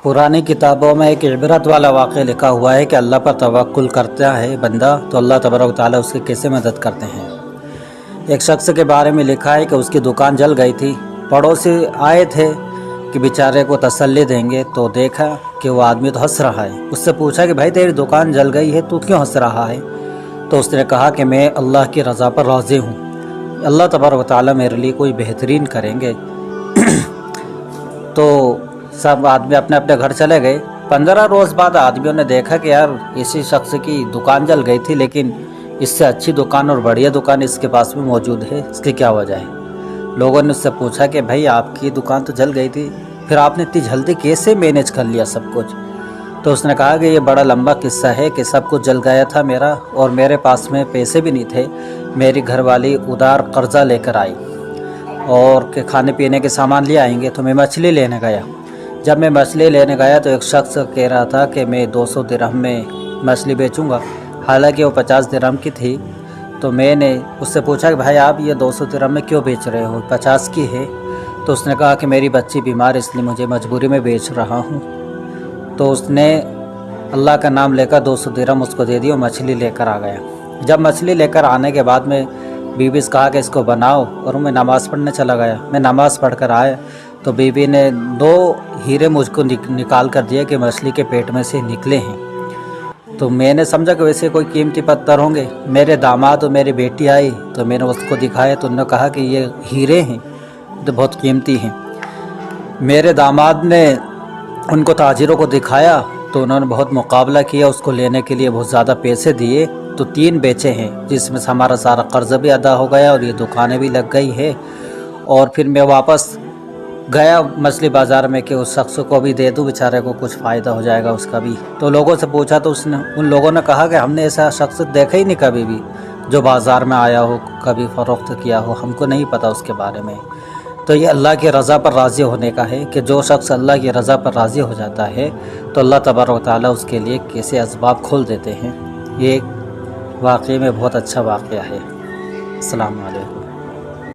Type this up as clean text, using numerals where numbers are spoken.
पुरानी किताबों में एक इबरत वाला वाक़या लिखा हुआ है कि अल्लाह पर तवक्कुल करता है बंदा तो अल्लाह तबारक व तआला उसकी कैसे मदद करते हैं। एक शख्स के बारे में लिखा है कि उसकी दुकान जल गई थी। पड़ोसी आए थे कि बेचारे को तसल्ली देंगे तो देखा कि वो आदमी तो हंस रहा है। उससे पूछा कि भाई तेरी दुकान जल गई है, तू क्यों हंस रहा है? तो उसने कहा कि मैं अल्लाह की रज़ा पर राज़ी हूँ, अल्लाह तबारक व तआला मेरे लिए कोई बेहतरीन करेंगे। तो सब आदमी अपने अपने घर चले गए। 15 रोज़ बाद आदमियों ने देखा कि यार इसी शख्स की दुकान जल गई थी, लेकिन इससे अच्छी दुकान और बढ़िया दुकान इसके पास में मौजूद है, इसकी क्या वजह है? लोगों ने उससे पूछा कि भाई आपकी दुकान तो जल गई थी, फिर आपने इतनी जल्दी कैसे मैनेज कर लिया सब कुछ? तो उसने कहा कि ये बड़ा लंबा किस्सा है कि सब कुछ जल गया था मेरा, और मेरे पास में पैसे भी नहीं थे। मेरी घरवाली उधार कर्जा लेकर आई और के खाने पीने के सामान ले आएंगे, तो मैं मछली लेने गया। जब मैं मछली लेने गया तो एक शख्स कह रहा था कि मैं 200 दिरहम में मछली बेचूंगा, हालांकि वो 50 दिरहम की थी। तो मैंने उससे पूछा कि भाई आप ये 200 दिरहम में क्यों बेच रहे हो, 50 की है? तो उसने कहा कि मेरी बच्ची बीमार, इसलिए मुझे मजबूरी में बेच रहा हूँ। तो उसने अल्लाह का नाम लेकर 200 दिरहम उसको दे दी और मछली लेकर आ गया। जब मछली लेकर आने के बाद में बीवी से कहा कि इसको बनाओ, और मैं नमाज़ पढ़ने चला गया। मैं नमाज़ पढ़ कर आया तो बीवी ने 2 हीरे मुझको निकाल कर दिए कि मछली के पेट में से निकले हैं। तो मैंने समझा कि वैसे कोई कीमती पत्थर होंगे। मेरे दामाद और मेरी बेटी आई तो मैंने उसको दिखाया, तो उन्होंने कहा कि ये हीरे हैं, तो बहुत कीमती हैं। मेरे दामाद ने उनको ताजिरों को दिखाया तो उन्होंने बहुत मुकाबला किया, उसको लेने के लिए बहुत ज़्यादा पैसे दिए। तो 3 बेचे हैं, जिसमें से हमारा सारा कर्ज़ भी अदा हो गया और ये दुकानें भी लग गई है। और फिर मैं वापस गया मछली बाज़ार में कि उस शख्स को भी दे दूँ, बेचारे को कुछ फ़ायदा हो जाएगा उसका भी। तो लोगों से पूछा तो उन लोगों ने कहा कि हमने ऐसा शख्स देखा ही नहीं कभी भी जो बाज़ार में आया हो, कभी फ़रोख्त किया हो, हमको नहीं पता उसके बारे में। तो ये अल्लाह की रज़ा पर राज़ी होने का है कि जो शख्स अल्लाह की रज़ा पर राज़ी हो जाता है तो अल्लाह तबारक व तआला उसके लिए कैसे असबाब खोल देते हैं। ये वाक़ई में बहुत अच्छा वाक़या है। अस्सलामु अलैकुम।